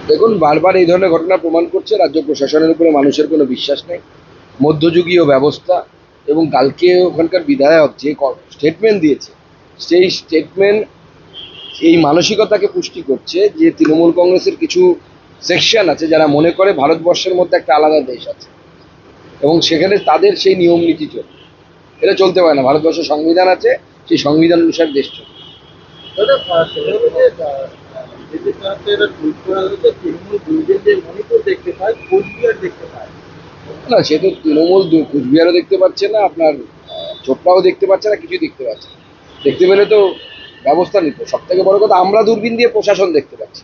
দেখুন, বারবার এই ধরনের ঘটনা প্রমাণ করছে রাজ্য প্রশাসনের উপরে মানুষের কোনো বিশ্বাস নেই। মধ্যযুগীয় ব্যবস্থা এবং কালকে ওখানকার বিধায়ক যে স্টেটমেন্ট দিয়েছে, সেই স্টেটমেন্ট এই মানসিকতাকে পুষ্টি করছে যে তৃণমূল কংগ্রেসের কিছু সেকশন আছে যারা মনে করে ভারতবর্ষের মধ্যে একটা আলাদা দেশ আছে এবং সেখানে তাদের সেই নিয়ম নীতি চলবে। এটা চলতে পারে না। ভারতবর্ষের সংবিধান আছে, সেই সংবিধান অনুসারে দেশ চলবে। দাদা, সেটা হলো যে বিজেপির তরফ থেকে এটা টুইট করা হয়েছে, তৃণমূল দুর্গের মণিপুর দেখতে পায়, কোচবিহার দেখতে পায়। না, সে তো তৃণমূল কুচবিহারও দেখতে পাচ্ছে না, আপনার চোপড়াও দেখতে পাচ্ছে না, কিছুই দেখতে পাচ্ছে না। দেখতে পেলে তো ব্যবস্থা নিত। সব থেকে বড় কথা, আমরা দূরবীন দিয়ে প্রশাসন দেখতে পাচ্ছি,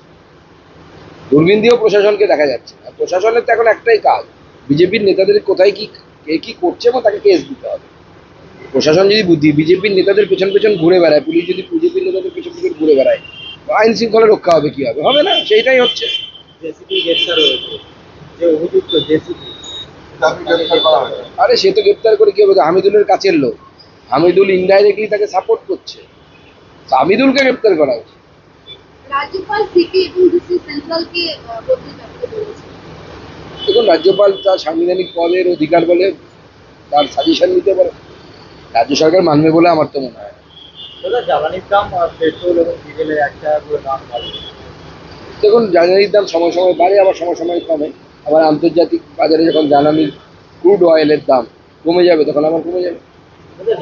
দূরবীন দিয়েও প্রশাসনকে দেখা যাচ্ছে। আর প্রশাসনের তো এখন একটাই কাজ, বিজেপির নেতাদের কোথায় কি কে কি করছে এবং তাকে কেস দিতে হবে। প্রশাসন যদি বিজেপির নেতাদের পেছন পেছন ঘুরে বেড়ায়, পুলিশ যদি বিজেপির নেতাদের পেছন পেছন ঘুরে বেড়ায়, আইন শৃঙ্খলা রক্ষা হবে কি হবে? হবে না, সেইটাই হচ্ছে। জেসিপি গ্রেপ্তার হয়েছে, যে অভিযুক্ত জেসিপি, আরে সে তো গ্রেপ্তার করে কি হবে? তো হামিদুলের কাছের লোক, হামিদুল ইনডাইরেক্টলি তাকে সাপোর্ট করছে, তো হামিদুলকে গ্রেপ্তার করা উচিত। রাজ্যপাল সিপি এবং ডিসি সেন্ট্রালকে বদলে যাচ্ছে বলেছে। দেখুন, রাজ্যপাল তার সাংবিধানিক পদের অধিকার বলে তার সাজেশন নিতে পারে, রাজ্য সরকার মানবে বলে আমার তো মনে হয় না। দাদা, জ্বালানির দাম পেট্রোল এবং ডিজেলের 1 টাকা করে দাম বাড়বে। দেখুন, জ্বালানির দাম সময় সময় বাড়ে, আবার সময় সময় কমে। আবার আন্তর্জাতিক বাজারে যখন জ্বালানি ক্রুড অয়েলের দাম কমে যাবে, তখন আবার কমে যাবে। দাদা,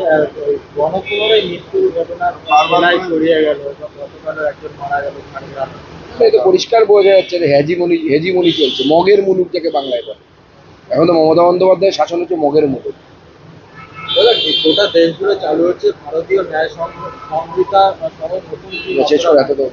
গণপুনরায় মৃত্যুর ঘটনা জেলায় ছড়িয়ে গেল, গতকালও একজন মারা গেল ঝাড়গ্রামে। এই তো পরিষ্কার বোঝা যাচ্ছে যে হেজিমনি হেজিমনি চলছে, মগের মুলুক যাকে বাংলায় বলে। এখন তো মমতা বন্দ্যোপাধ্যায়ের শাসন হচ্ছে মগের মুলুক। দাদা, গোটা দেশ জুড়ে চালু হচ্ছে ভারতীয় ন্যায় সংহিতা সহ নতুন শেষ করে এত তো